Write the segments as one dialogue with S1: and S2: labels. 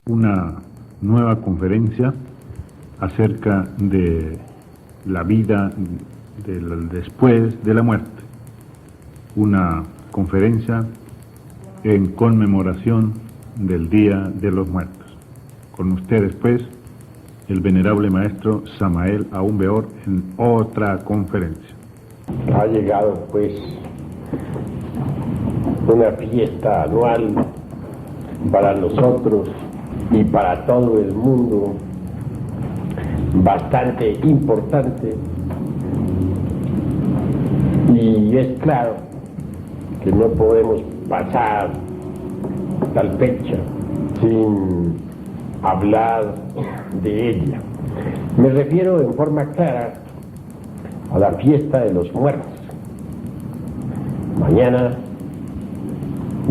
S1: una nueva conferencia acerca de la vida después de la muerte. Una conferencia en conmemoración del Día de los Muertos. Con ustedes, pues, el venerable maestro Samael Aumbeor en otra conferencia.
S2: Ha llegado, pues, una fiesta anual para nosotros y para todo el mundo, bastante importante, y es claro que no podemos pasar tal fecha sin hablar de ella. Me refiero en forma clara a la fiesta de los muertos. Mañana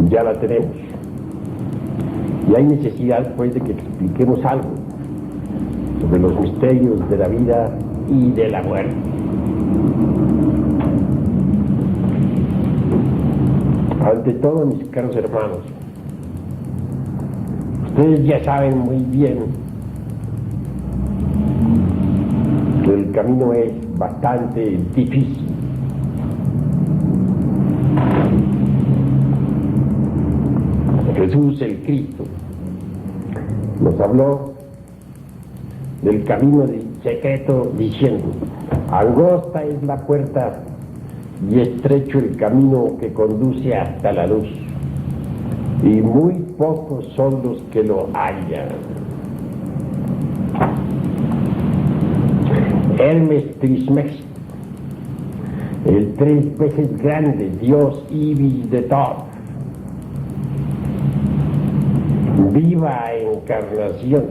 S2: ya la tenemos y hay necesidad, pues, de que expliquemos algo sobre los misterios de la vida y de la muerte. Ante todo, mis caros hermanos, ustedes ya saben muy bien que el camino es bastante difícil. Jesús el Cristo nos habló del camino secreto diciendo: angosta es la puerta y estrecho el camino que conduce hasta la luz, y muy pocos son los que lo hallan. Hermes Trismegisto, el 3 veces grande dios Ibis de Thoth, viva encarnación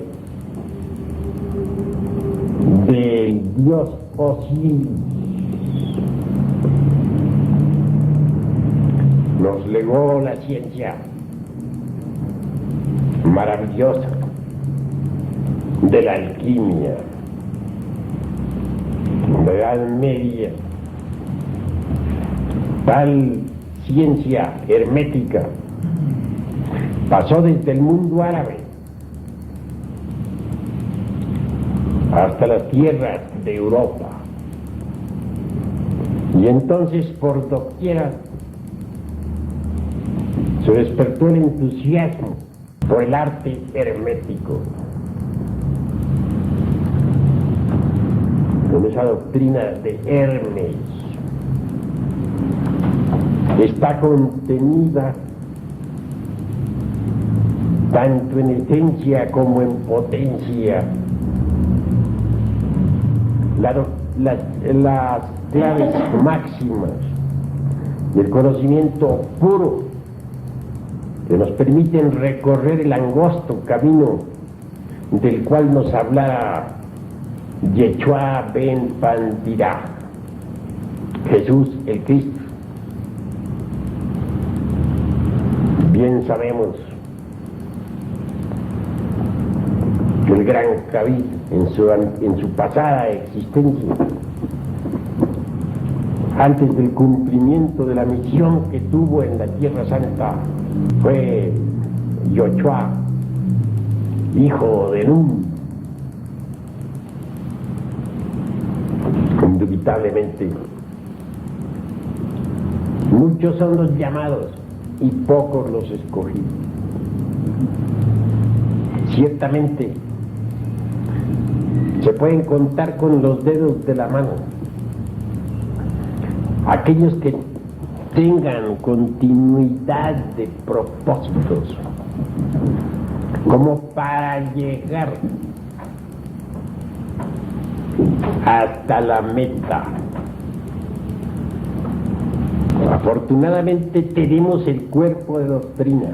S2: del dios Osiris, nos legó la ciencia maravillosa de la alquimia. En la Edad Media, tal ciencia hermética pasó desde el mundo árabe hasta las tierras de Europa, y entonces por doquiera se despertó el entusiasmo por el arte hermético. Con esa doctrina de Hermes está contenida tanto en esencia como en potencia las claves máximas del conocimiento puro que nos permiten recorrer el angosto camino del cual nos hablara Yeshua ben Pandirá, Jesús el Cristo. Bien sabemos que el gran Javid en su pasada existencia, antes del cumplimiento de la misión que tuvo en la Tierra Santa, fue Yoshua, hijo de Nun. Indubitablemente, muchos son los llamados y pocos los escogidos. Ciertamente, se pueden contar con los dedos de la mano aquellos que tengan continuidad de propósitos como para llegar hasta la meta. Afortunadamente tenemos el cuerpo de doctrina,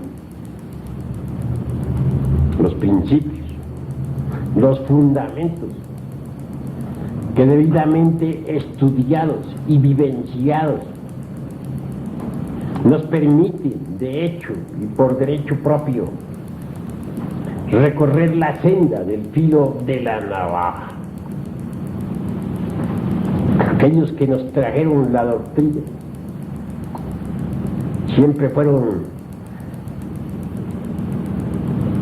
S2: los principios, los fundamentos que debidamente estudiados y vivenciados nos permiten, de hecho y por derecho propio, recorrer la senda del filo de la navaja. Aquellos que nos trajeron la doctrina siempre fueron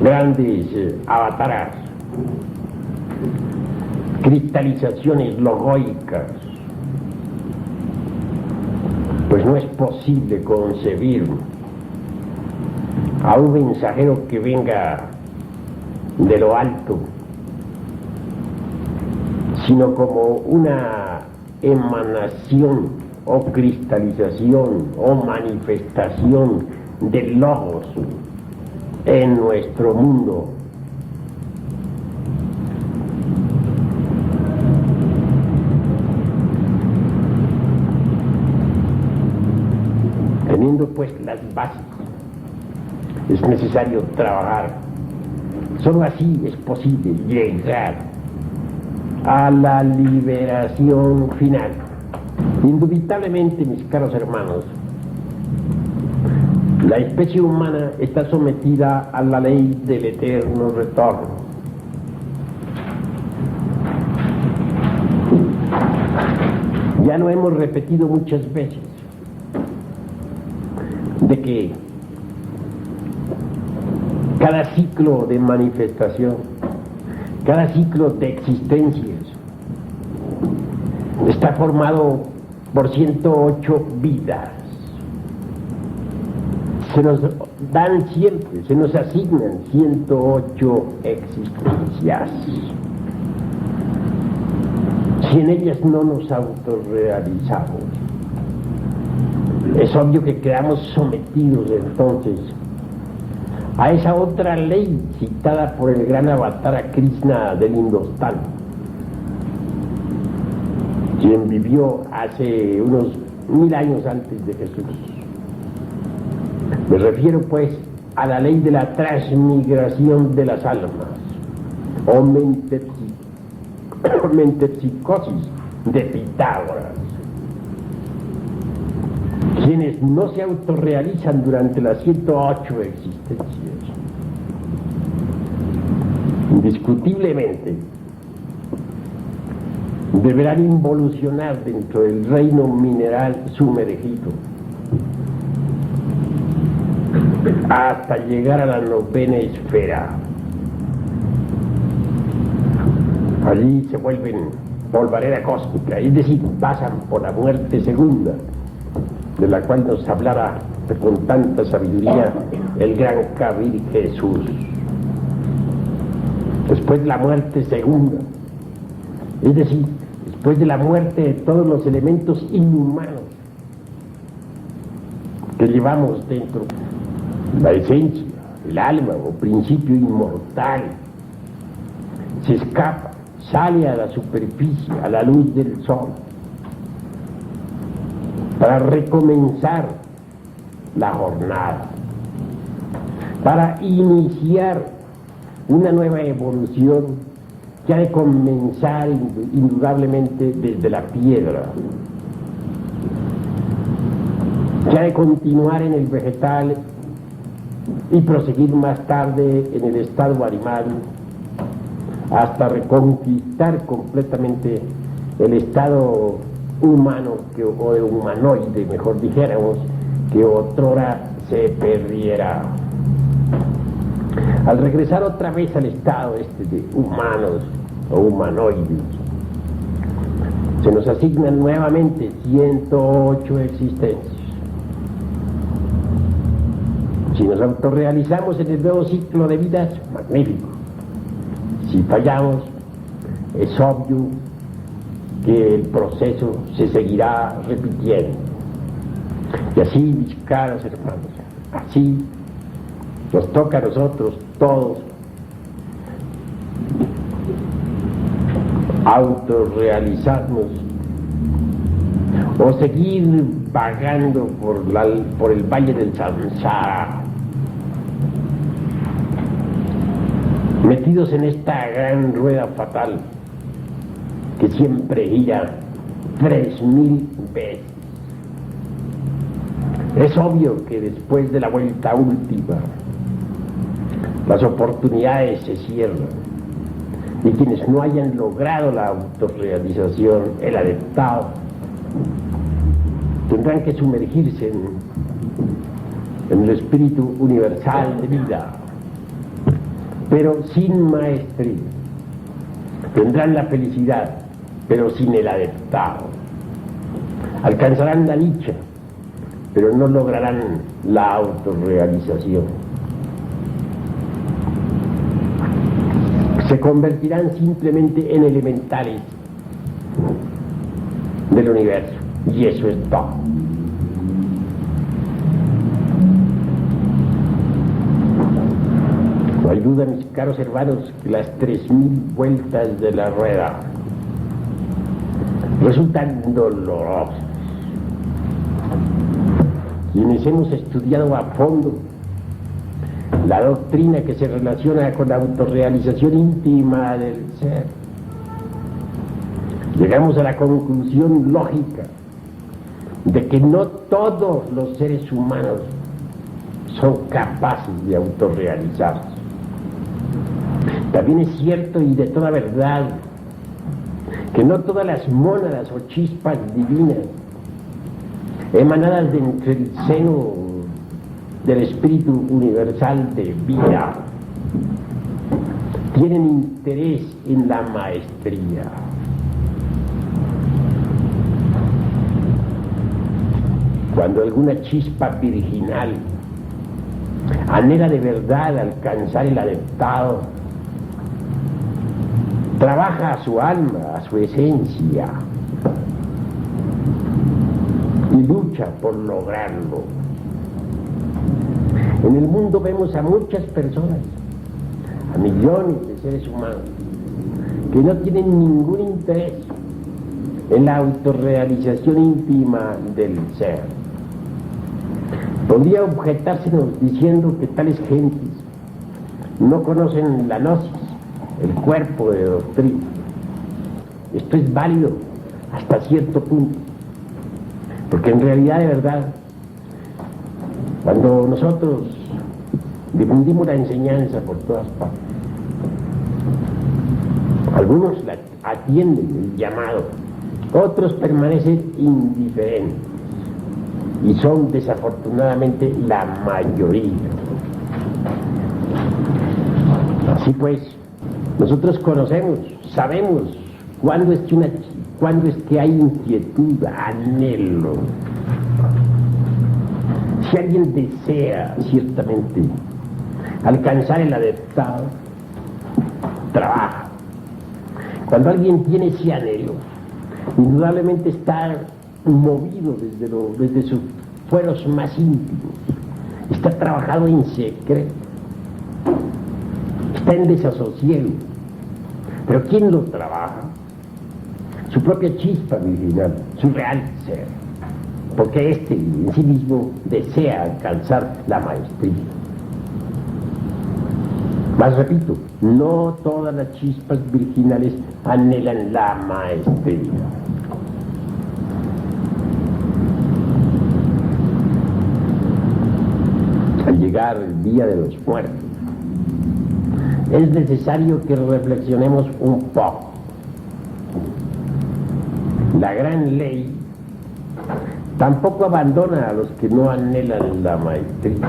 S2: grandes avataras, cristalizaciones logoicas, pues no es posible concebir a un mensajero que venga de lo alto, sino como una emanación o cristalización o manifestación del logos en nuestro mundo. Teniendo pues las bases, es necesario trabajar. Solo así es posible llegar a la liberación final. Indubitablemente, mis caros hermanos, la especie humana está sometida a la ley del eterno retorno. Ya lo hemos repetido muchas veces, de que cada ciclo de manifestación, cada ciclo de existencias está formado por 108 vidas. Se nos dan siempre, se nos asignan 108 existencias. Si en ellas no nos autorrealizamos, es obvio que quedamos sometidos entonces a esa otra ley citada por el gran avatara Krishna del Indostán, quien vivió hace unos 1000 años antes de Jesús. Me refiero pues a la ley de la transmigración de las almas, o metempsicosis de Pitágoras. Quienes no se autorrealizan durante las 108 existencias, indiscutiblemente deberán involucionar dentro del reino mineral sumergido hasta llegar a la 9ª esfera. Allí se vuelven polvareda cósmica, es decir, pasan por la muerte segunda, de la cual nos hablara con tanta sabiduría el gran Kabir Jesús. Después de la muerte segunda, es decir, después de la muerte de todos los elementos inhumanos que llevamos dentro, la esencia, el alma o principio inmortal, se escapa, sale a la superficie, a la luz del sol, para recomenzar la jornada, para iniciar una nueva evolución que ha de comenzar indudablemente desde la piedra, que ha de continuar en el vegetal y proseguir más tarde en el estado animal hasta reconquistar completamente el estado humano o de humanoide, mejor dijéramos, que otrora se perdiera. Al regresar otra vez al estado de humanos o humanoides, se nos asignan nuevamente 108 existencias. Si nos autorrealizamos en el nuevo ciclo de vida, es magnífico. Si fallamos, es obvio que el proceso se seguirá repitiendo. Y así, mis caros hermanos, así nos toca a nosotros todos autorrealizarnos o seguir vagando por el valle del samsara, metidos en esta gran rueda fatal que siempre gira 3000 veces. Es obvio que después de la vuelta última, las oportunidades se cierran y quienes no hayan logrado la autorrealización, el adeptado, tendrán que sumergirse en el espíritu universal de vida, pero sin maestría. Tendrán la felicidad, pero sin el adeptado. Alcanzarán la dicha, pero no lograrán la autorrealización. Se convertirán simplemente en elementales del universo, y eso es todo. No hay duda, mis caros hermanos, que las 3000 vueltas de la rueda resultan dolorosas. Quienes hemos estudiado a fondo la doctrina que se relaciona con la autorrealización íntima del ser, llegamos a la conclusión lógica de que no todos los seres humanos son capaces de autorrealizarse. También es cierto y de toda verdad que no todas las mónadas o chispas divinas emanadas de entre el seno del espíritu universal de vida tienen interés en la maestría. Cuando alguna chispa virginal anhela de verdad alcanzar el adeptado, trabaja a su alma, a su esencia, y lucha por lograrlo. En el mundo vemos a muchas personas, a millones de seres humanos, que no tienen ningún interés en la autorrealización íntima del ser. Podría objetársenos diciendo que tales gentes no conocen la gnosis, el cuerpo de doctrina. Esto es válido hasta cierto punto, porque en realidad, de verdad, cuando nosotros difundimos la enseñanza por todas partes, algunos la atienden el llamado, otros permanecen indiferentes, y son desafortunadamente la mayoría. Así pues, nosotros conocemos, sabemos cuándo es que hay inquietud, anhelo. Si alguien desea ciertamente alcanzar el adeptado, trabaja. Cuando alguien tiene ese anhelo, indudablemente está movido desde sus fueros más íntimos, está trabajado en secreto, está en desasosiego. Pero ¿quién lo trabaja? Su propia chispa virginal, su real ser, porque éste en sí mismo desea alcanzar la maestría. Más repito, no todas las chispas virginales anhelan la maestría. Al llegar el día de los muertos, es necesario que reflexionemos un poco. La gran ley tampoco abandona a los que no anhelan la maestría,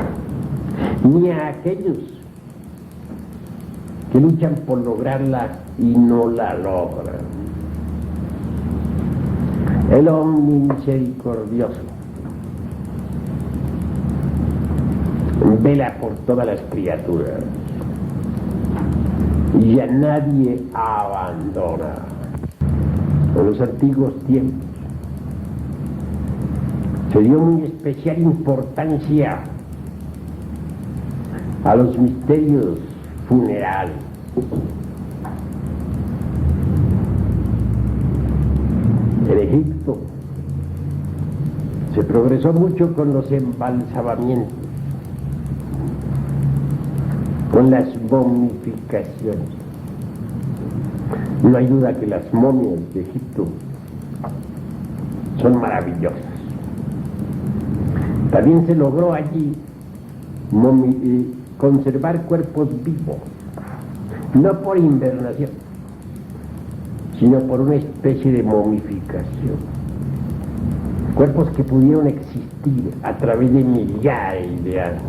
S2: ni a aquellos que luchan por lograrla y no la logran. El omnimisericordioso vela por todas las criaturas y a nadie abandona. En los antiguos tiempos se dio muy especial importancia a los misterios funerales. En Egipto se progresó mucho con los embalsamamientos, con las momificaciones. No hay duda que las momias de Egipto son maravillosas. También se logró allí conservar cuerpos vivos, no por invernación, sino por una especie de momificación. Cuerpos que pudieron existir a través de millares de años.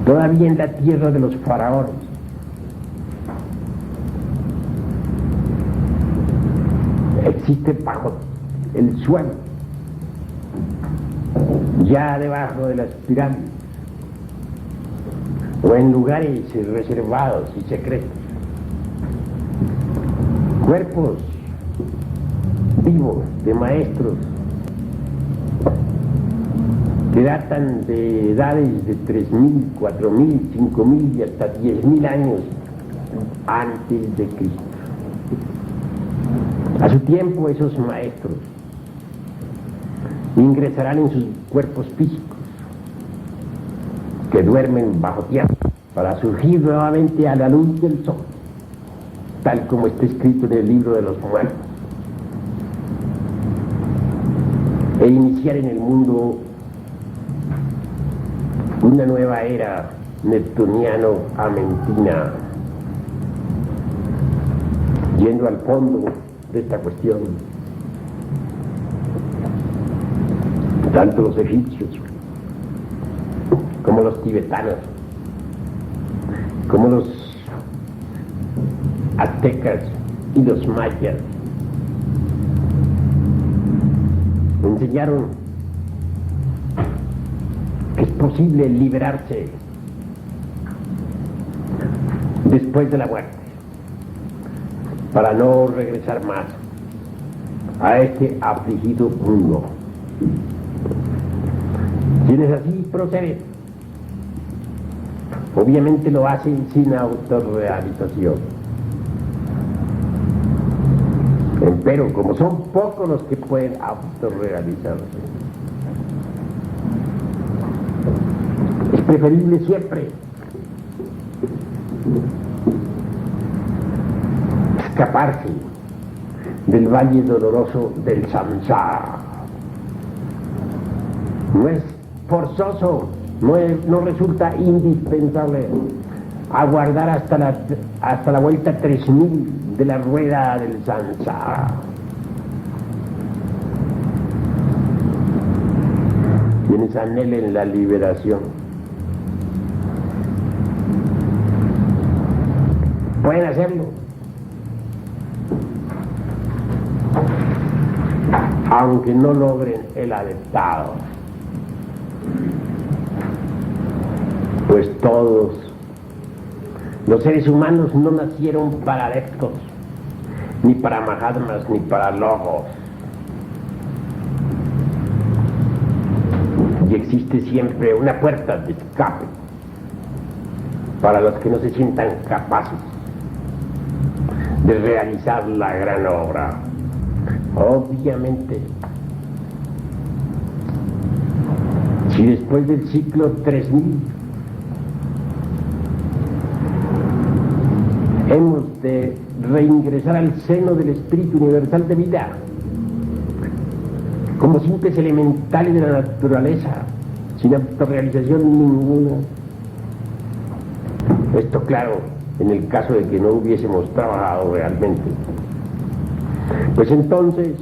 S2: todavía en la tierra de los faraones. Existe bajo el suelo, ya debajo de las pirámides, o en lugares reservados y secretos, cuerpos vivos de maestros que datan de edades de 3.000, 4.000, 5.000 y hasta 10.000 años antes de Cristo. A su tiempo esos maestros ingresarán en sus cuerpos físicos que duermen bajo tierra para surgir nuevamente a la luz del sol, tal como está escrito en el libro de los muertos, e iniciar en el mundo una nueva era neptuniano-amentina, yendo al fondo de esta cuestión. Tanto los egipcios como los tibetanos, como los aztecas y los mayas enseñaron que es posible liberarse después de la muerte, para no regresar más a este afligido mundo. Quienes así proceden, obviamente lo hacen sin autorrealización. Pero como son pocos los que pueden autorrealizarse, es preferible siempre escaparse del valle doloroso del samsara. No es forzoso, no resulta indispensable aguardar hasta la vuelta 3000 de la rueda del samsara. Quienes anhelen la liberación pueden hacerlo, aunque no logren el adeptado, pues todos los seres humanos no nacieron para adeptos, ni para mahatmas, ni para logos. Y existe siempre una puerta de escape para los que no se sientan capaces de realizar la gran obra. Obviamente, si después del ciclo 3000 hemos de reingresar al seno del espíritu universal de vida como simples elementales de la naturaleza, sin autorrealización ninguna, esto claro, en el caso de que no hubiésemos trabajado realmente, pues entonces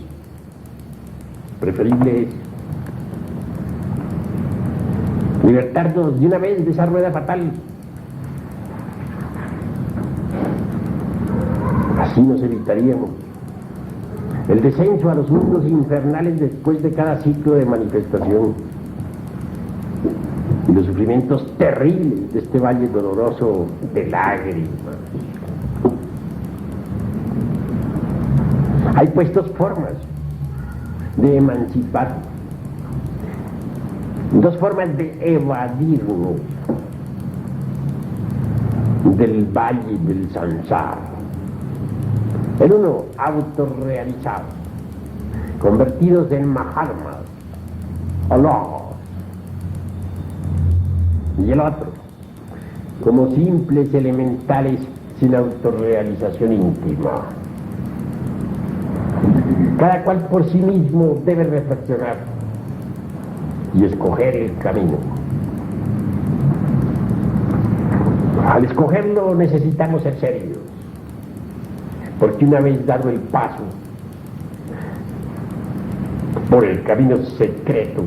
S2: preferible es libertarnos de una vez de esa rueda fatal. Así nos evitaríamos el descenso a los mundos infernales después de cada ciclo de manifestación y los sufrimientos terribles de este valle doloroso de lágrimas. Hay pues dos formas de emancipar, dos formas de evadirnos del valle del samsara. El uno, autorrealizados, convertidos en mahatmas o logos, y el otro, como simples elementales sin autorrealización íntima. Cada cual por sí mismo debe reflexionar y escoger el camino. Al escogerlo necesitamos ser serios, porque una vez dado el paso por el camino secreto,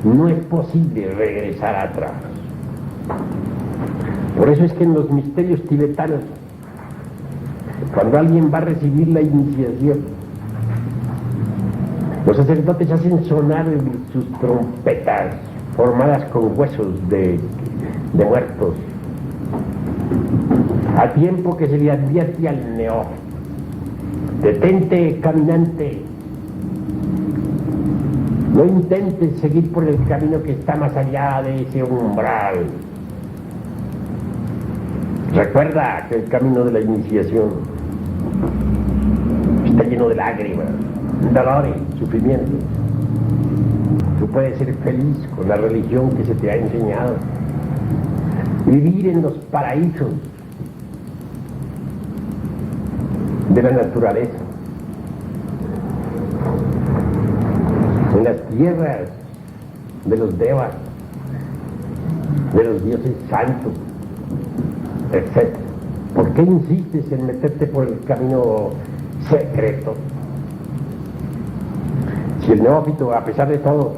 S2: no es posible regresar atrás. Por eso es que en los misterios tibetanos, cuando alguien va a recibir la iniciación, los sacerdotes hacen sonar sus trompetas formadas con huesos de muertos, a tiempo que se le advierte al neófito: detente, caminante, no intentes seguir por el camino que está más allá de ese umbral. Recuerda que el camino de la iniciación está lleno de lágrimas, dolores, sufrimientos. Tú puedes ser feliz con la religión que se te ha enseñado, vivir en los paraísos de la naturaleza, en las tierras de los devas, de los dioses santos, etc. ¿Por qué insistes en meterte por el camino secreto? Si el neófito, a pesar de todo,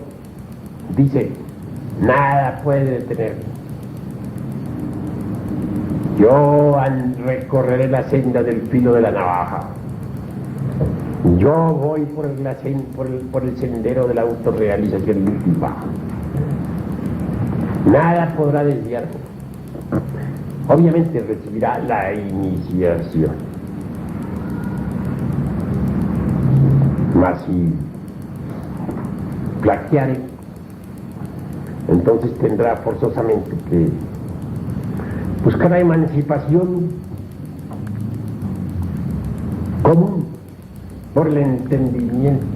S2: dice: nada puede detenerme, yo recorreré la senda del filo de la navaja, yo voy por el sendero de la autorrealización íntima, nada podrá desviarme. Obviamente recibirá la iniciación, mas si plagiare, entonces tendrá forzosamente que buscar la emancipación común por el entendimiento,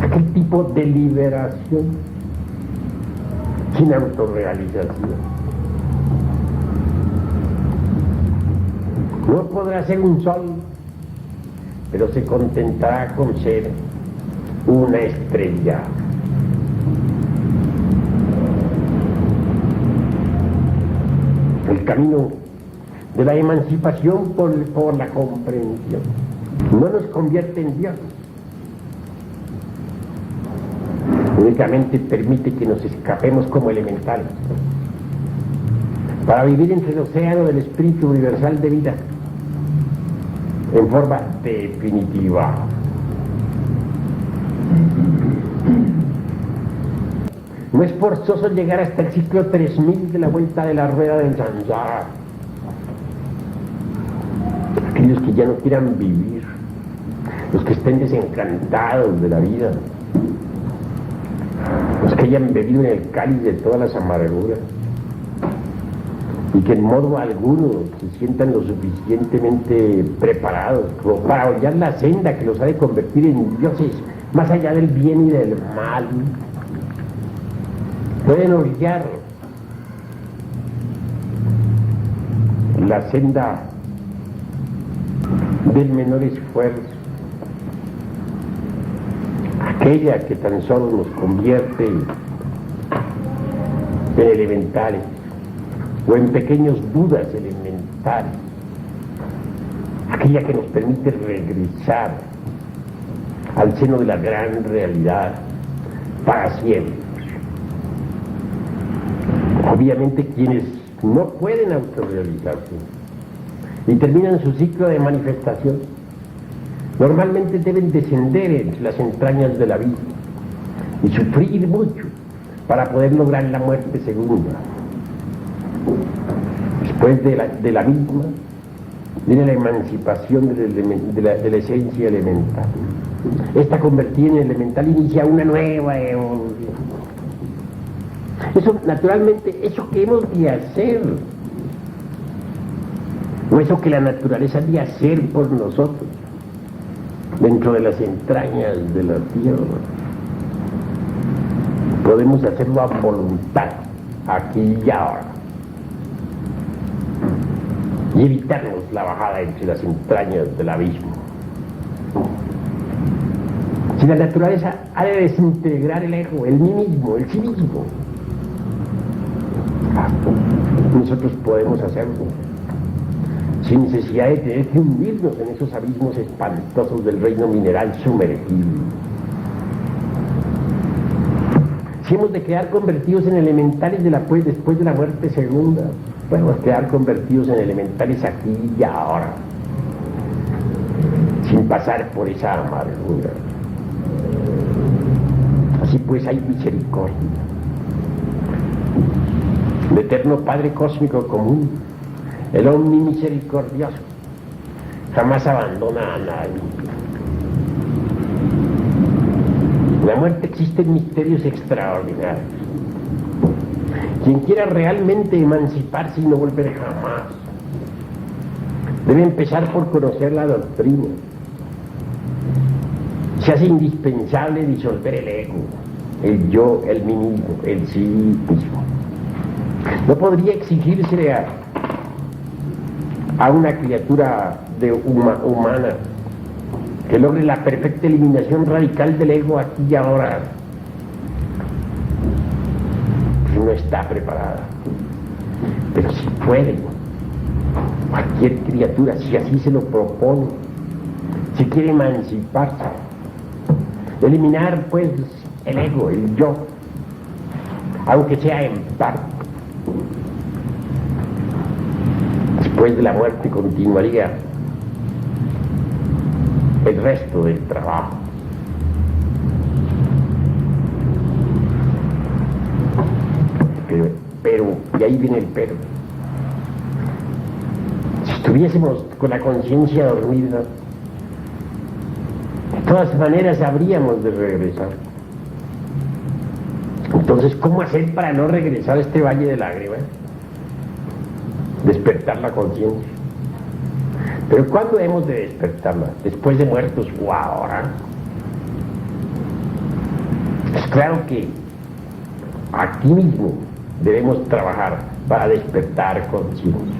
S2: aquel tipo de liberación sin autorrealización. No podrá ser un sol, pero se contentará con ser una estrella. El camino de la emancipación por la comprensión no nos convierte en Dios, únicamente permite que nos escapemos como elementales para vivir entre el océano del espíritu universal de vida en forma definitiva. No es forzoso llegar hasta el ciclo 3000 de la vuelta de la rueda del samsara. Aquellos que ya no quieran vivir, los que estén desencantados de la vida, los que hayan bebido en el cáliz de todas las amarguras y que en modo alguno se sientan lo suficientemente preparados como para hollar la senda que los ha de convertir en dioses más allá del bien y del mal. Pueden hollar la senda del menor esfuerzo, aquella que tan solo nos convierte en elementales o en pequeños budas elementales, aquella que nos permite regresar al seno de la gran realidad para siempre. Obviamente quienes no pueden autorrealizarse y terminan su ciclo de manifestación, normalmente deben descender entre las entrañas de la vida y sufrir mucho para poder lograr la muerte segunda. Después de la misma viene la emancipación de la esencia elemental. Esta convertida en elemental inicia una nueva evolución. Eso, naturalmente, eso que hemos de hacer, o eso que la naturaleza ha de hacer por nosotros, dentro de las entrañas de la tierra, podemos hacerlo a voluntad, aquí y ahora, y evitarnos la bajada entre las entrañas del abismo. Si la naturaleza ha de desintegrar el ego, el mí mismo, el sí mismo, nosotros podemos hacerlo sin necesidad de tener que hundirnos en esos abismos espantosos del reino mineral sumergido. Si hemos de quedar convertidos en elementales después de la muerte segunda, podemos quedar convertidos en elementales aquí y ahora, sin pasar por esa amargura. Así pues hay misericordia. El eterno Padre cósmico común, el omnimisericordioso, jamás abandona a nadie. En la muerte existen misterios extraordinarios. Quien quiera realmente emanciparse y no volver jamás, debe empezar por conocer la doctrina. Se hace indispensable disolver el ego, el yo, el mí mismo, el sí mismo. No podría exigirse a una criatura humana que logre la perfecta eliminación radical del ego aquí y ahora. Pues no está preparada. Pero si puede, cualquier criatura, si así se lo propone, si quiere emanciparse, eliminar pues el ego, el yo, aunque sea en parte. Después de la muerte continuaría el resto del trabajo. Pero, y ahí viene el pero. Si estuviésemos con la conciencia dormida, de todas maneras habríamos de regresar. Entonces, ¿cómo hacer para no regresar a este valle de lágrimas? Despertar la conciencia. Pero ¿cuándo hemos de despertarla? ¿Después de muertos o ahora? Es claro que aquí mismo debemos trabajar para despertar conciencia.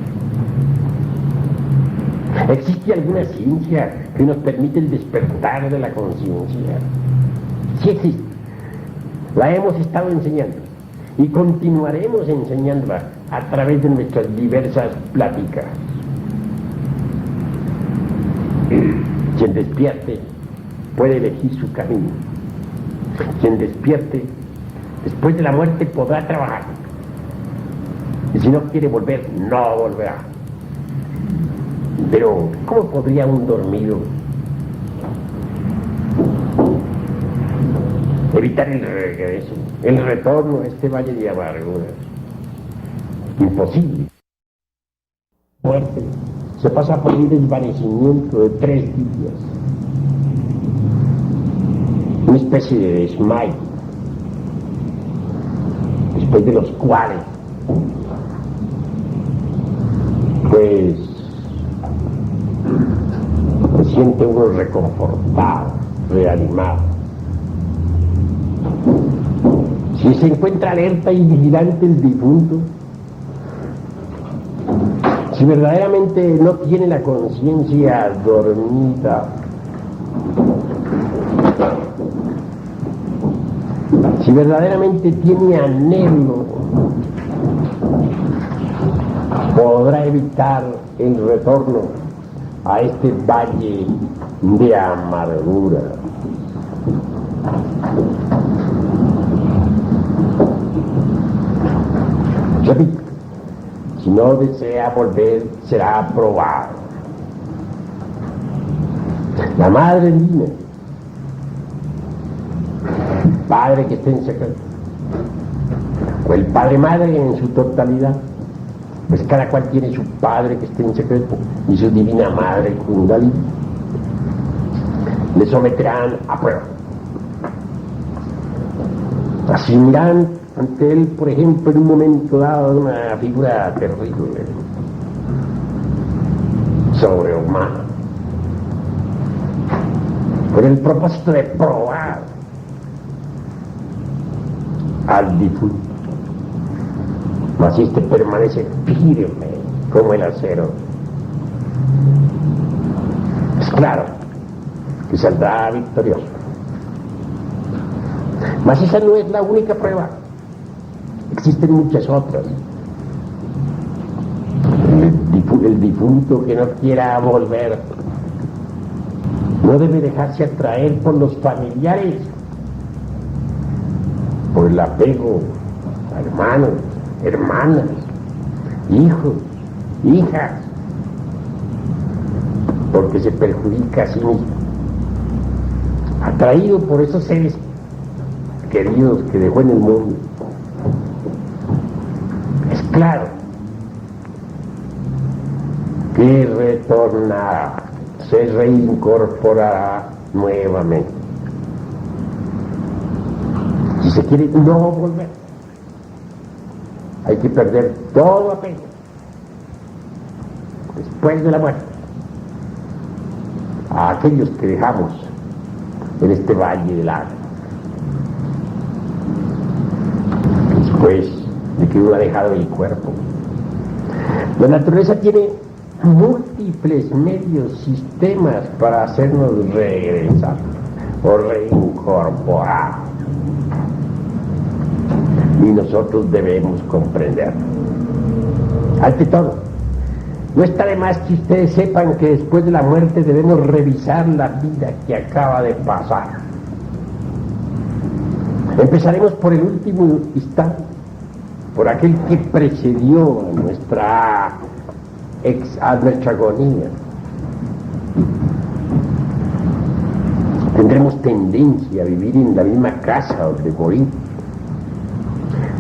S2: ¿Existe alguna ciencia que nos permite el despertar de la conciencia? Sí existe. La hemos estado enseñando y continuaremos enseñándola a través de nuestras diversas pláticas. Quien despierte puede elegir su camino. Quien despierte después de la muerte podrá trabajar. Y si no quiere volver, no volverá. Pero, ¿cómo podría un dormido evitar el regreso, el retorno a este valle de amarguras? Imposible. Muerte se pasa por un desvanecimiento de 3 días, una especie de desmayo, después de los cuales pues se siente uno reconfortado, reanimado. Si se encuentra alerta y vigilante el difunto, si verdaderamente no tiene la conciencia dormida, si verdaderamente tiene anhelo, podrá evitar el retorno a este valle de amargura. Repito, si no desea volver, será aprobado. La Madre Divina, el Padre que está en secreto, o el Padre Madre en su totalidad, pues cada cual tiene su Padre que está en secreto y su Divina Madre Kundalini, le someterán a prueba. Asumirán ante él, por ejemplo, en un momento dado, una figura terrible, sobrehumana, con el propósito de probar al difunto. Mas este permanece firme como el acero. Es claro que saldrá victorioso. Mas esa no es la única prueba. Existen muchas otras. El difunto que no quiera volver no debe dejarse atraer por los familiares, por el apego a hermanos, hermanas, hijos, hijas, porque se perjudica a sí mismo, atraído por esos seres queridos que dejó en el mundo. Es claro que retornará, se reincorporará nuevamente. Si se quiere no volver, hay que perder todo apego después de la muerte a aquellos que dejamos en este valle de lágrimas, después de que uno ha dejado el cuerpo. La naturaleza tiene múltiples medios, sistemas para hacernos regresar o reincorporar, y nosotros debemos comprenderlo. Ante todo, no está de más que ustedes sepan que después de la muerte debemos revisar la vida que acaba de pasar. Empezaremos por el último instante, por aquel que precedió a nuestra agonía. Tendremos tendencia a vivir en la misma casa donde morir,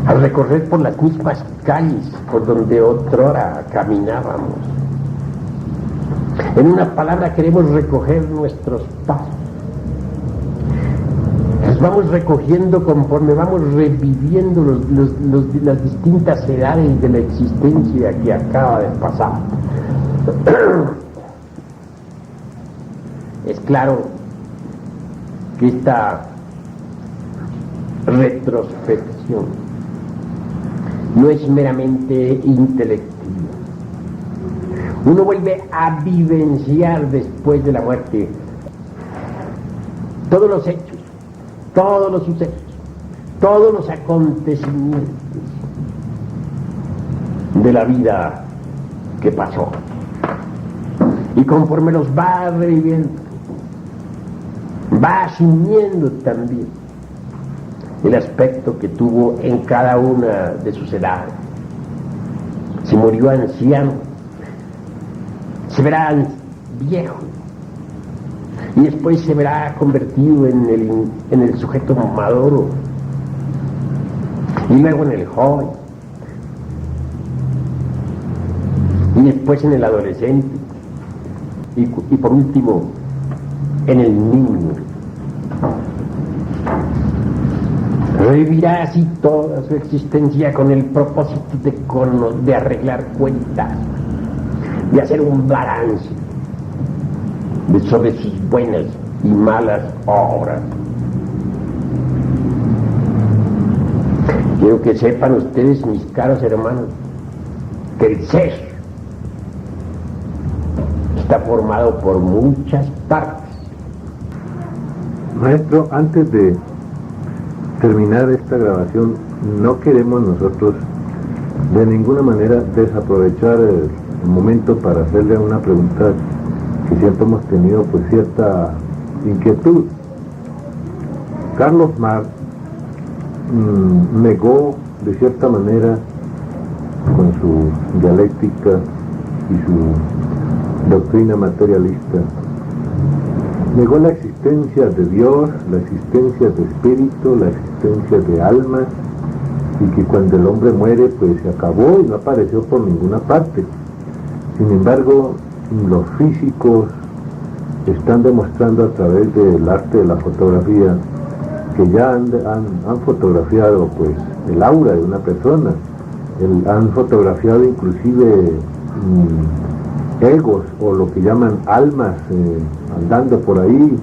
S2: a recorrer por las mismas calles por donde otrora caminábamos. En una palabra, queremos recoger nuestros pasos. Los vamos recogiendo conforme vamos reviviendo las distintas edades de la existencia que acaba de pasar. Es claro que esta retrospección no es meramente intelectiva. Uno vuelve a vivenciar después de la muerte todos los hechos, todos los sucesos, todos los acontecimientos de la vida que pasó. Y conforme los va reviviendo, va asumiendo también el aspecto que tuvo en cada una de sus edades. Si murió anciano, se verá viejo, y después se verá convertido en el sujeto maduro, y luego en el joven, y después en el adolescente, y por último en el niño. Revivirá así toda su existencia con el propósito de arreglar cuentas, de hacer un balance sobre sus buenas y malas obras. Quiero que sepan ustedes, mis caros hermanos, que el ser está formado por muchas partes.
S1: Maestro, antes de terminar esta grabación, no queremos nosotros de ninguna manera desaprovechar el momento para hacerle una pregunta que siempre hemos tenido pues cierta inquietud. Carlos Marx negó de cierta manera, con su dialéctica y su doctrina materialista, negó la existencia de Dios, la existencia de espíritu, la existencia de alma, y que cuando el hombre muere pues se acabó y no apareció por ninguna parte. Sin embargo, los físicos están demostrando a través del arte de la fotografía que ya han fotografiado pues el aura de una persona, han fotografiado inclusive egos o lo que llaman almas andando por ahí,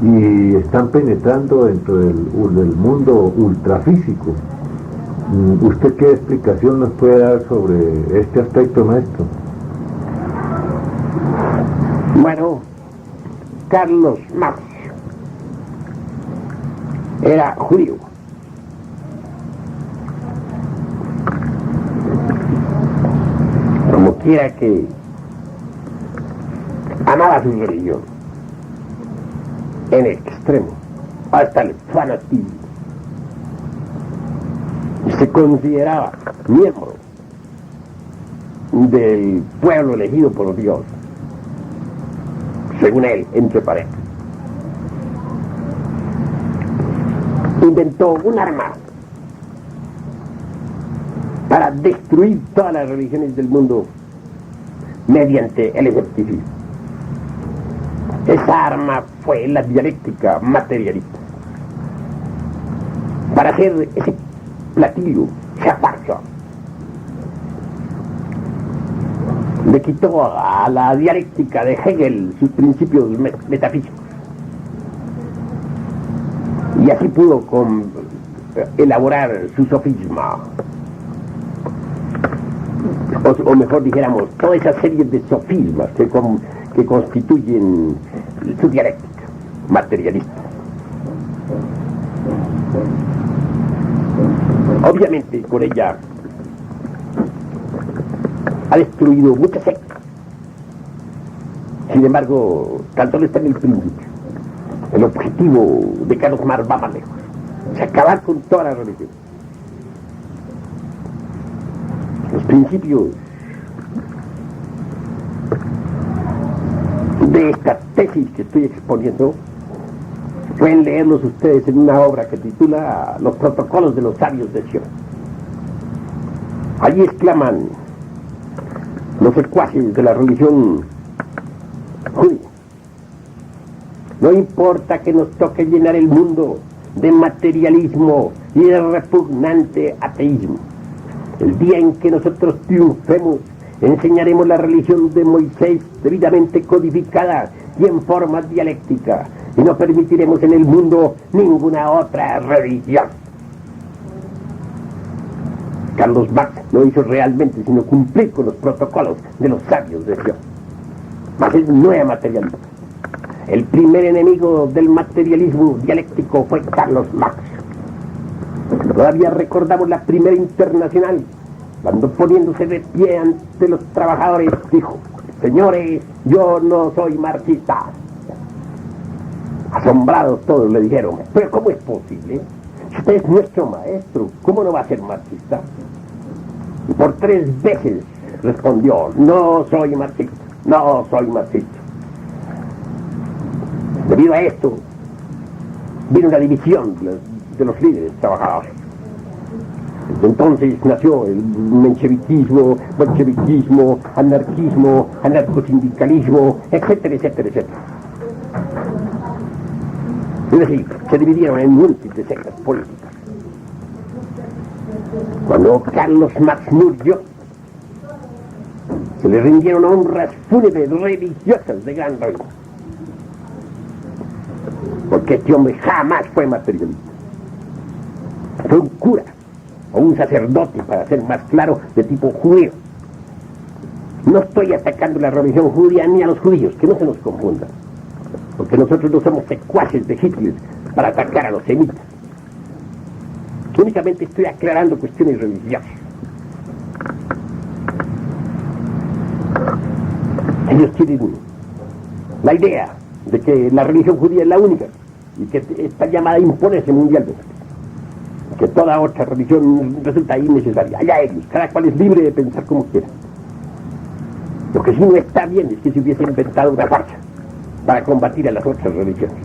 S1: y están penetrando dentro del mundo ultrafísico. ¿Usted qué explicación nos puede dar sobre este aspecto, maestro?
S2: Bueno, Carlos Marx era judío. Como quiera que amaba su religión en extremo, hasta el fanatismo. se consideraba miembro del pueblo elegido por Dios, según él, entre paréntesis. Inventó un arma para destruir todas las religiones del mundo mediante el escepticismo. Esa arma fue la dialéctica materialista. Para hacer ese platillo, esa farsa, le quitó a la dialéctica de Hegel sus principios metafísicos. Y así pudo elaborar su sofisma. O mejor dijéramos, toda esa serie de sofismas que constituyen su dialéctica materialista. Obviamente con ella ha destruido muchas sectas. Sin embargo, tan solo está en el principio. El objetivo de Carlos Marx va más lejos. Es acabar con toda la religión. Los principios de esta tesis que estoy exponiendo pueden leerlos ustedes en una obra que titula Los protocolos de los sabios de Sion. Allí exclaman los secuaces de la religión judía: no importa que nos toque llenar el mundo de materialismo y de repugnante ateísmo. El día en que nosotros triunfemos, enseñaremos la religión de Moisés debidamente codificada y en forma dialéctica, y no permitiremos en el mundo ninguna otra religión. Carlos Marx no hizo realmente sino cumplir con los protocolos de los sabios de Sion. Mas él no era materialista. El primer enemigo del materialismo dialéctico fue Carlos Marx. Todavía recordamos la primera internacional, cuando poniéndose de pie ante los trabajadores dijo: señores, yo no soy marxista. Asombrados todos le dijeron: pero ¿cómo es posible? Si usted es nuestro maestro, ¿cómo no va a ser marxista? Y por 3 veces respondió: no soy marxista, no soy marxista. Debido a esto, vino una división de los líderes trabajadores. Entonces nació el mencheviquismo, bolcheviquismo, anarquismo, anarcosindicalismo, etcétera, etcétera, etcétera. Es decir, se dividieron en múltiples sectas políticas. Cuando Carlos Marx murió, se le rindieron honras fúnebres religiosas de gran rango, porque este hombre jamás fue materialista. Fue un cura o un sacerdote, para ser más claro, de tipo judío. No estoy atacando la religión judía ni a los judíos, que no se nos confundan, porque nosotros no somos secuaces de Hitler para atacar a los semitas. Únicamente estoy aclarando cuestiones religiosas. Ellos tienen la idea de que la religión judía es la única y que está llamada a imponerse mundialmente, que toda otra religión resulta innecesaria. Allá ellos, cada cual es libre de pensar como quiera. Lo que sí no está bien es que se hubiese inventado una farsa para combatir a las otras religiones.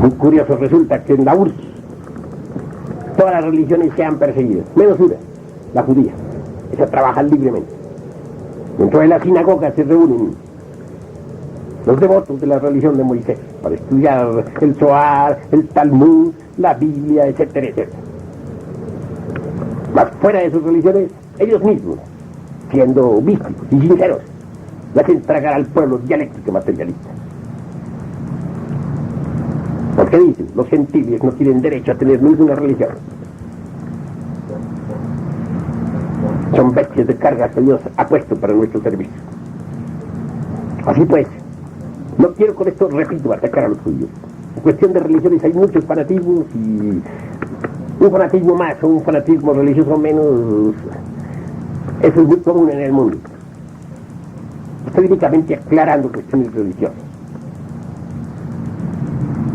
S2: Muy curioso resulta que en la URSS todas las religiones sean perseguidas, menos una, la judía. Esa trabaja libremente. Dentro de la sinagoga se reúnen los devotos de la religión de Moisés para estudiar el Zohar, el Talmud, la Biblia, etcétera, etcétera. Mas fuera de sus religiones, ellos mismos, siendo místicos y sinceros, le hacen tragar al pueblo dialéctica materialista. Porque dicen, los gentiles no tienen derecho a tener ninguna religión. Son bestias de carga que Dios ha puesto para nuestro servicio. Así pues, no quiero con esto, repito, atacar a los judíos. En cuestión de religiones hay muchos fanatismos, y un fanatismo más o un fanatismo religioso menos, eso es muy común en el mundo. Estoy únicamente aclarando cuestiones religiosas.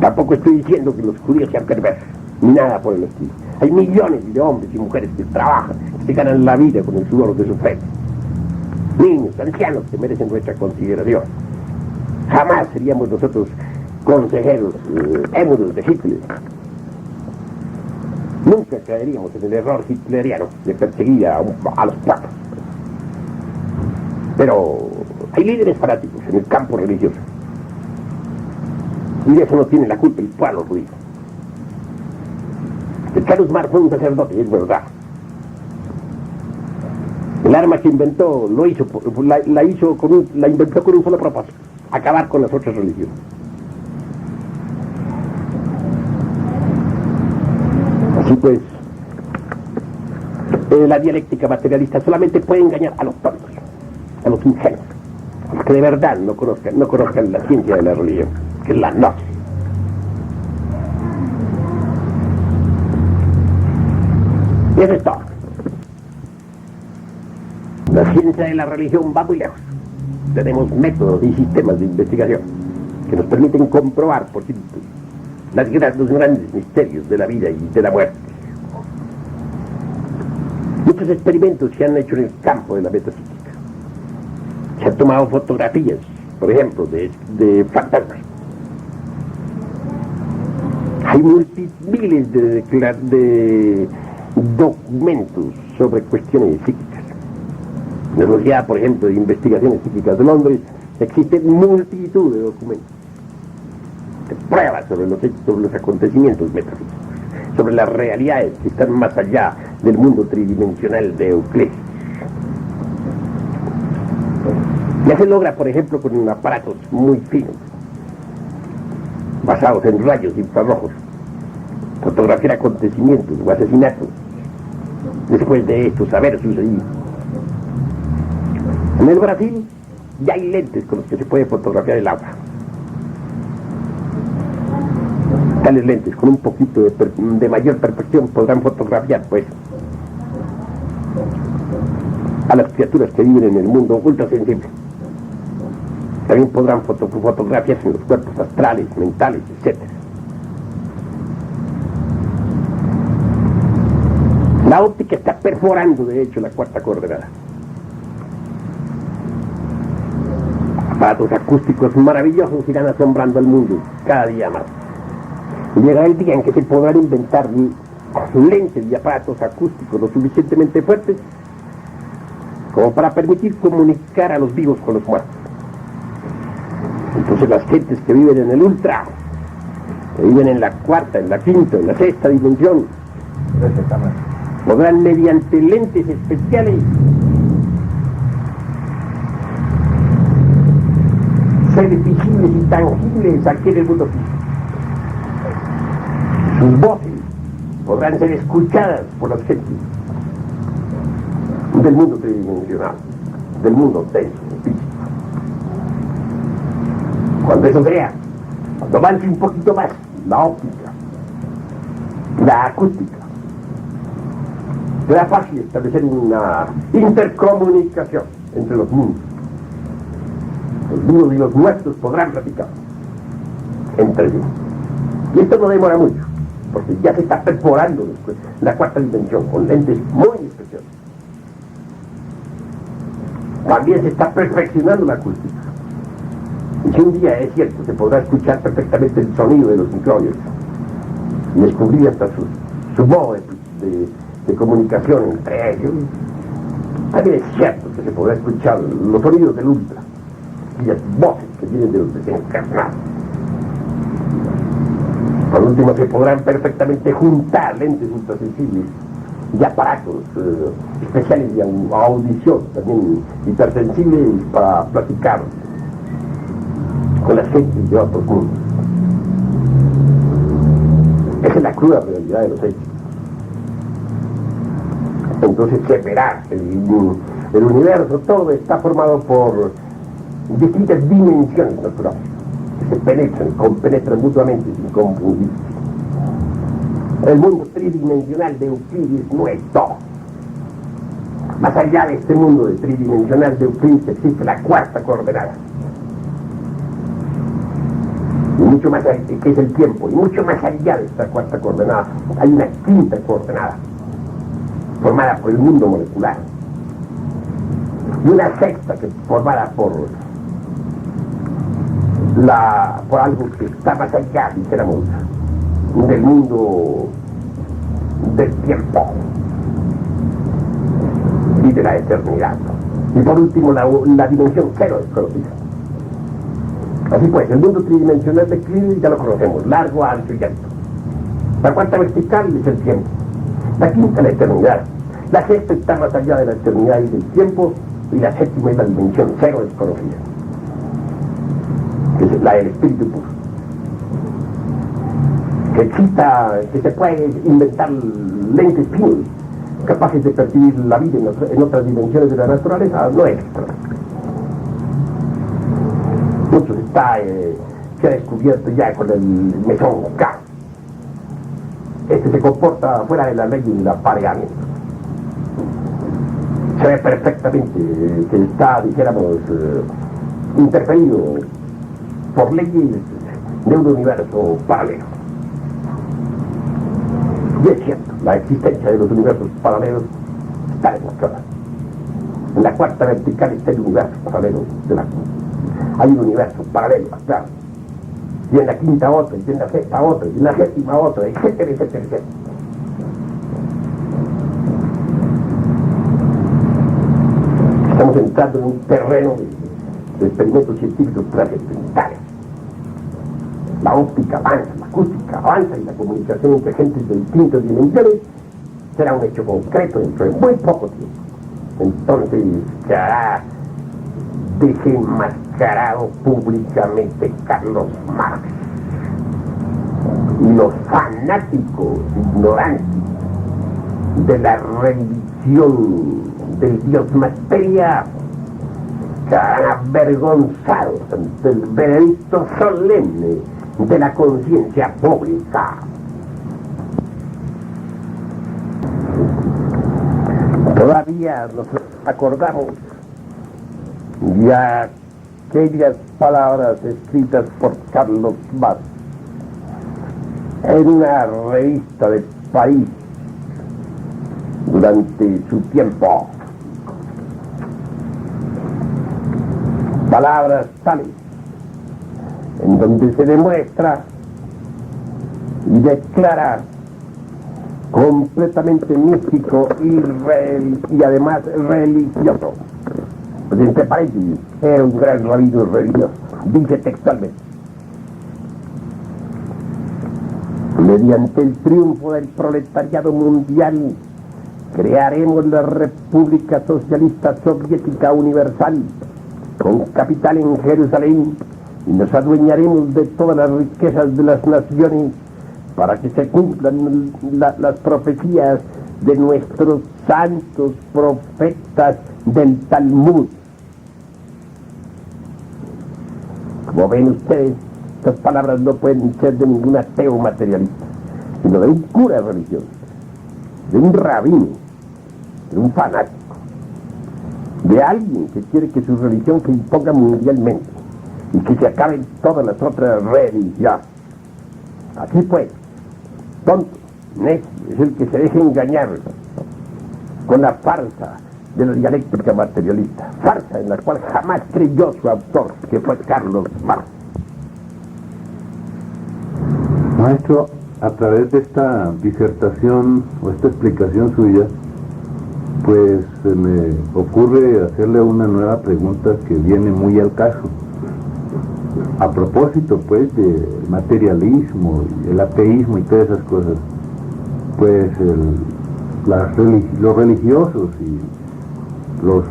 S2: Tampoco estoy diciendo que los judíos sean perversos. ni nada por el estilo. Hay millones de hombres y mujeres que trabajan, que se ganan la vida con el sudor de su frente. Niños, ancianos que merecen nuestra consideración. Jamás seríamos nosotros consejeros émulos de Hitler. Nunca caeríamos en el error hitleriano de perseguir a los pueblos. Pero hay líderes fanáticos en el campo religioso. Y de eso no tiene la culpa el pueblo judío. El Carlos Marx fue un sacerdote, es verdad. El arma que inventó la inventó con un solo propósito: acabar con las otras religiones. Así pues, la dialéctica materialista solamente puede engañar a los tontos, a los ingenuos, a los que de verdad no conozcan la ciencia de la religión, que es la gnosis. Y eso es todo. La ciencia de la religión va muy lejos. Tenemos métodos y sistemas de investigación que nos permiten comprobar, por cierto, los grandes misterios de la vida y de la muerte. Muchos experimentos se han hecho en el campo de la metafísica. Se han tomado fotografías, por ejemplo, de fantasmas. Hay miles de documentos sobre cuestiones psíquicas. En la Sociedad, por ejemplo, de Investigaciones Psíquicas de Londres, existen multitud de documentos, de pruebas sobre los acontecimientos metafísicos, sobre las realidades que están más allá del mundo tridimensional de Euclides. Ya se logra, por ejemplo, con aparatos muy finos, basados en rayos infrarrojos, fotografiar acontecimientos o asesinatos después de estos haber sucedido. En el Brasil ya hay lentes con los que se puede fotografiar el agua. Tales lentes con un poquito de mayor perfección podrán fotografiar, pues, a las criaturas que viven en el mundo ultrasensible. También podrán fotografiarse en los cuerpos astrales, mentales, etc. La óptica está perforando, de hecho, la cuarta coordenada. Aparatos acústicos maravillosos irán asombrando al mundo cada día más. Y llegará el día en que se podrán inventar lentes y aparatos acústicos lo suficientemente fuertes como para permitir comunicar a los vivos con los muertos. Entonces las gentes que viven en el ultra, que viven en la cuarta, en la quinta, en la sexta dimensión, podrán, mediante lentes especiales, ser visibles y tangibles aquí en el mundo físico. Sus voces podrán ser escuchadas por las gentes del mundo tridimensional, del mundo denso, físico. Cuando eso sea, cuando avance un poquito más la óptica, la acústica, será fácil establecer una intercomunicación entre los mundos. Los vivos y los muertos podrán platicar entre ellos. Y esto no demora mucho, porque ya se está perforando la cuarta dimensión con lentes muy especiales. También se está perfeccionando la acústica. Y si un día es cierto, se podrá escuchar perfectamente el sonido de los microbios y descubrir hasta su modo de comunicación entre ellos. También es cierto que se podrá escuchar los sonidos del ultra y las voces que vienen de los desencarnados. Por último, se podrán perfectamente juntar lentes ultrasensibles y aparatos especiales de audición, también hipersensibles, para platicar con las gentes de otros mundos. Esa es la cruda realidad de los hechos. Entonces se verá, el universo todo está formado por distintas dimensiones naturales que se compenetran mutuamente sin confundirse. El mundo tridimensional de Euclides no es todo. Más allá de este mundo tridimensional de Euclides existe la cuarta coordenada. mucho más allá, que es el tiempo, y mucho más allá de esta cuarta coordenada hay una quinta coordenada formada por el mundo molecular y una sexta que formada por algo que está más allá, dijéramos, del mundo del tiempo y de la eternidad. Y por último la dimensión cero desconocida. Así pues, el mundo tridimensional de Euclides ya lo conocemos, largo, ancho y alto. La cuarta vertical es el tiempo. La quinta, la eternidad. La sexta está más allá de la eternidad y del tiempo, y la séptima es la dimensión cero desconocida, que es la del espíritu puro. Que exista, que se puede inventar lentes finos capaces de percibir la vida en otras dimensiones de la naturaleza, no es extraño. Mucho se ha descubierto ya con el mesón K. Este se comporta fuera de la ley del apareamiento. Se ve perfectamente que está, dijéramos, interferido por leyes de un universo paralelo. Y es cierto, la existencia de los universos paralelos está demostrada. En la cuarta vertical está el universo paralelo de la quinta. Hay un universo paralelo, claro. Y en la quinta otro, y en la sexta otro, y en la séptima otro, etcétera, etcétera, etcétera. Estamos entrando en un terreno de experimentos científicos trascendentales. La óptica avanza, la acústica avanza y la comunicación entre gentes de distintas dimensiones será un hecho concreto dentro de muy poco tiempo. Entonces quedará desenmascarado públicamente Carlos Marx. Y los fanáticos ignorantes de la religión del Dios materia quedarán avergonzados ante el veredicto solemne de la conciencia pública. Todavía nos acordamos de aquellas palabras escritas por Carlos Marx en una revista de París durante su tiempo. Palabras tales en donde se demuestra y declara completamente místico y además religioso. Pues entre paréntesis, era un gran rabino religioso, dice textualmente: mediante el triunfo del proletariado mundial crearemos la República Socialista Soviética Universal con capital en Jerusalén y nos adueñaremos de todas las riquezas de las naciones para que se cumplan las profecías de nuestros santos profetas del Talmud. Como ven ustedes, estas palabras no pueden ser de ningún ateo materialista, sino de un cura religioso, de un rabino, de un fanático, de alguien que quiere que su religión se imponga mundialmente y que se acaben todas las otras religiones. Así pues, tonto, necio, es el que se deja engañar con la farsa de la dialéctica materialista, farsa en la cual jamás creyó su autor, que fue Carlos Marx.
S1: Maestro, a través de esta disertación o esta explicación suya, pues se me ocurre hacerle una nueva pregunta que viene muy al caso. A propósito, pues, del materialismo, el ateísmo y todas esas cosas, pues los religiosos y los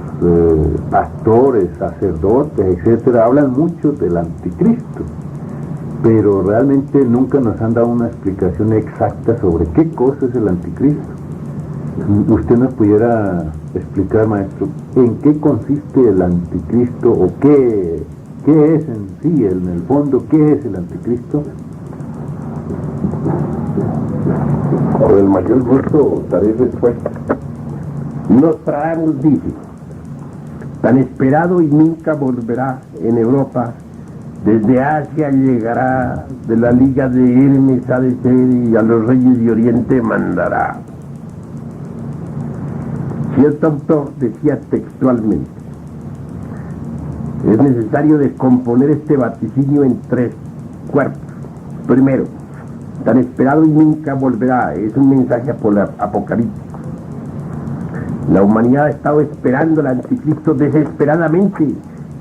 S1: pastores, sacerdotes, etcétera, hablan mucho del anticristo, pero realmente nunca nos han dado una explicación exacta sobre qué cosa es el anticristo. ¿Usted nos pudiera explicar, maestro, en qué consiste el anticristo o qué es en sí, en el fondo, qué es el anticristo?
S2: Con el mayor gusto daré respuesta. Nostradamus dice: tan esperado y nunca volverá en Europa Desde Asia llegará, de la liga de Hermes ha de ser, y a los reyes de Oriente mandará. Cierto autor decía textualmente: es necesario descomponer este vaticinio en 3 cuerpos. Primero, tan esperado y nunca volverá, es un mensaje apocalíptico. La humanidad ha estado esperando al anticristo desesperadamente,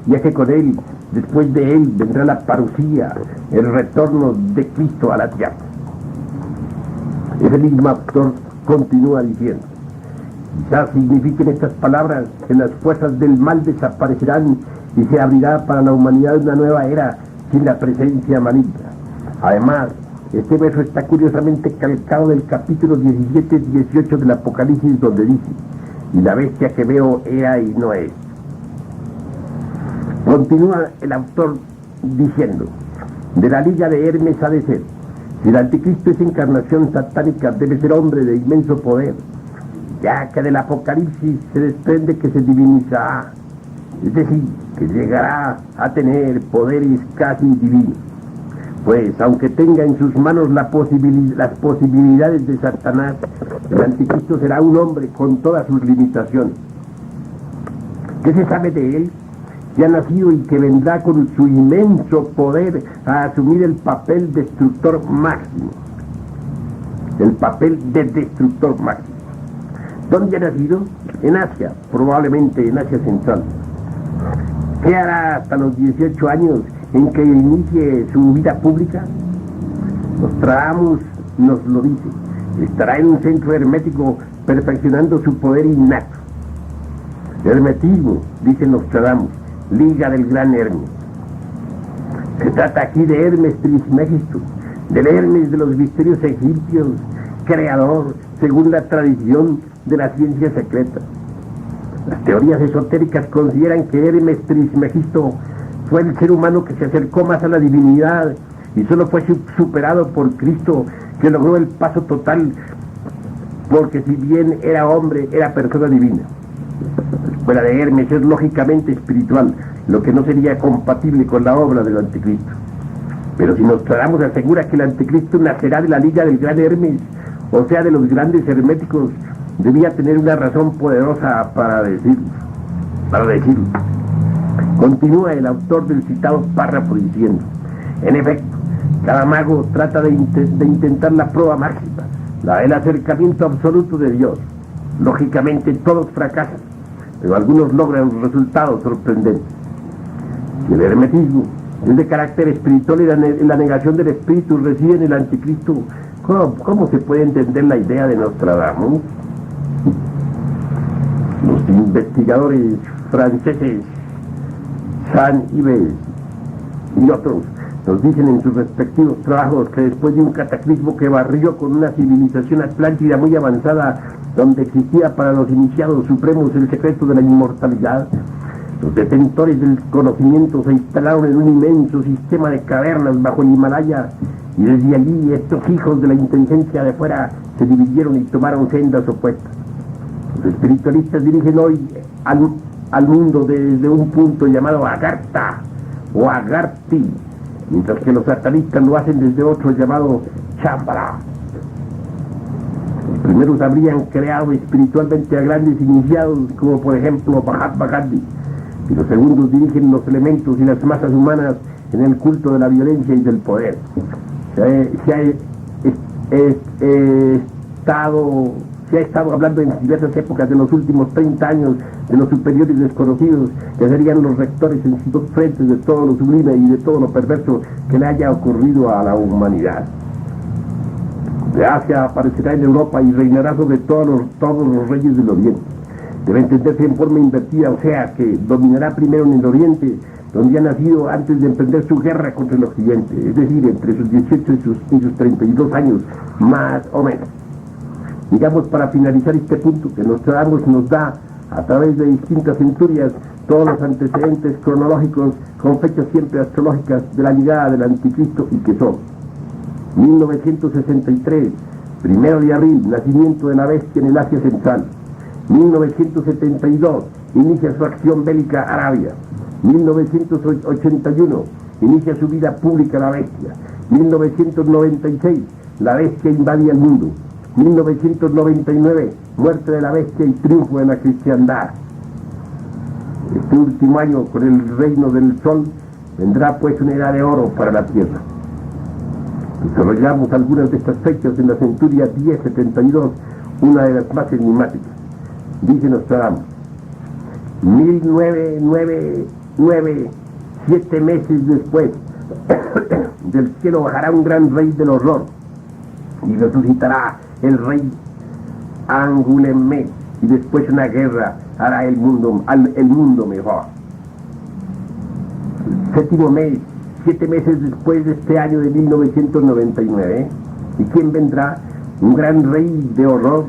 S2: ya que con él, después de él, vendrá la parucía, el retorno de Cristo a la tierra. Ese mismo autor continúa diciendo: quizás signifiquen estas palabras que las fuerzas del mal desaparecerán y se abrirá para la humanidad una nueva era sin la presencia maligna. Además, este verso está curiosamente calcado del capítulo 17-18 del Apocalipsis, donde dice: y la bestia que veo era y no es. Continúa el autor diciendo: de la liga de Hermes ha de ser. Si el anticristo es encarnación satánica, debe ser hombre de inmenso poder, ya que del Apocalipsis se desprende que se divinizará, es decir, que llegará a tener poderes casi divinos. Pues, aunque tenga en sus manos las posibilidades de Satanás, el anticristo será un hombre con todas sus limitaciones. ¿Qué se sabe de él? Que ha nacido y que vendrá con su inmenso poder a asumir el papel destructor máximo. El papel de destructor máximo. ¿Dónde ha nacido? En Asia, probablemente en Asia Central. ¿Qué hará hasta los 18 años en que inicie su vida pública? Nostradamus nos lo dice: estará en un centro hermético perfeccionando su poder innato. Hermetismo, dice Nostradamus, liga del gran Hermes. Se trata aquí de Hermes Trismegisto, del Hermes de los misterios egipcios, creador, según la tradición, de la ciencia secreta. Las teorías esotéricas consideran que Hermes Trismegisto fue el ser humano que se acercó más a la divinidad y solo fue superado por Cristo, que logró el paso total, porque si bien era hombre, era persona divina. La escuela de Hermes es lógicamente espiritual, lo que no sería compatible con la obra del anticristo. Pero si Nostradamus asegura que el anticristo nacerá de la liga del gran Hermes, o sea, de los grandes herméticos, debía tener una razón poderosa para decirlo. Continúa el autor del citado párrafo diciendo: en efecto, cada mago trata de intentar la prueba máxima, la del acercamiento absoluto de Dios. Lógicamente todos fracasan, pero algunos logran resultados sorprendentes. Si el hermetismo es de carácter espiritual y la negación del espíritu reside en el anticristo, ¿cómo se puede entender la idea de Nostradamus? Los investigadores franceses Saint-Yves y otros nos dicen en sus respectivos trabajos que después de un cataclismo que barrió con una civilización atlántida muy avanzada, donde existía para los iniciados supremos el secreto de la inmortalidad, los detentores del conocimiento se instalaron en un inmenso sistema de cavernas bajo el Himalaya, y desde allí estos hijos de la inteligencia de fuera se dividieron y tomaron sendas opuestas. Los espiritualistas dirigen hoy al mundo desde un punto llamado Agartha o Agarthi, mientras que los satanistas lo hacen desde otro llamado Shambhala. Los primeros habrían creado espiritualmente a grandes iniciados, como por ejemplo Mahatma Gandhi, y los segundos dirigen los elementos y las masas humanas en el culto de la violencia y del poder. Se ha estado hablando en diversas épocas de los últimos 30 años de los superiores desconocidos, que serían los rectores en sus dos frentes de todo lo sublime y de todo lo perverso que le haya ocurrido a la humanidad. De Asia aparecerá en Europa y reinará sobre todos los reyes del Oriente. Debe entenderse en forma invertida, o sea, que dominará primero en el Oriente, donde ha nacido antes de emprender su guerra contra el Occidente, es decir, entre sus 18 y sus 32 años, más o menos. Digamos, para finalizar este punto, que Nostradamus nos da, a través de distintas centurias, todos los antecedentes cronológicos con fechas siempre astrológicas de la llegada del anticristo, y que son 1963, 1 de abril, nacimiento de la bestia en el Asia Central. 1972, inicia su acción bélica Arabia. 1981, inicia su vida pública la bestia. 1996, la bestia invade el mundo. 1999, muerte de la bestia y triunfo de la cristiandad. Este último año, con el reino del sol, vendrá pues una era de oro para la tierra. Desarrollamos algunas de estas fechas en la centuria 1072, una de las más enigmáticas. Dice Nostradamus: 1999, 7 meses después, del cielo bajará un gran rey del horror y resucitará el rey Angoulême, y después una guerra hará el mundo mejor. Séptimo mes, 7 meses después de este año de 1999, ¿y quién vendrá? Un gran rey de horror,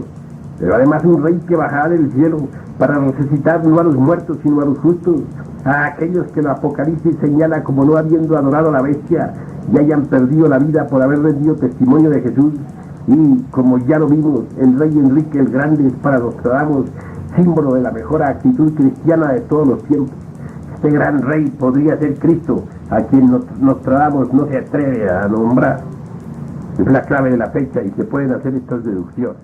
S2: pero además un rey que bajará del cielo para resucitar no a los muertos sino a los justos, a aquellos que el Apocalipsis señala como no habiendo adorado a la bestia y hayan perdido la vida por haber rendido testimonio de Jesús. Y como ya lo vimos, el rey Enrique el Grande es para Nostradamus símbolo de la mejor actitud cristiana de todos los tiempos. Este gran rey podría ser Cristo, a quien Nostradamus no se atreve a nombrar. Es la clave de la fecha y se pueden hacer estas deducciones.